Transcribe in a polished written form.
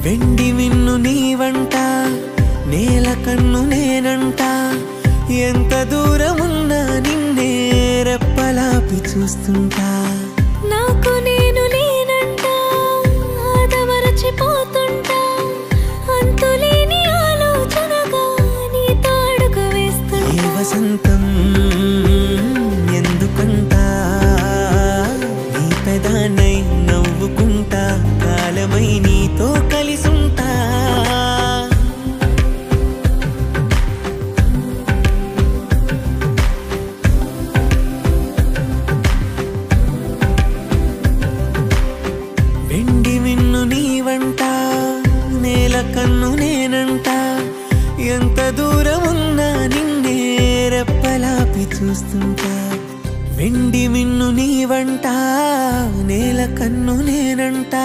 వెండి మిన్ను నీవంట నేల కన్ను నేనంట ఎంత దూరమున్నా నిన్నే రెప్పలాపి చూస్తుంటా నాకు నేను లేనంట ఆదమరచిపోతుంటా అంతులేని ఆలోచనగా నీ తాడుకు వేస్తుంటా ఈ వసంతం ఎందుకంట నీ పెదానై నవ్వుకుంటా కాలమై నీతో కలిసుంటా వెండి మిన్ను నీవంట నేల కన్ను నేనంట ఎంత దూరమున్నా నిన్నే రెప్పలాపి చూస్తుంటా వెండి మిన్ను నీవంట నేల కన్ను నేనంట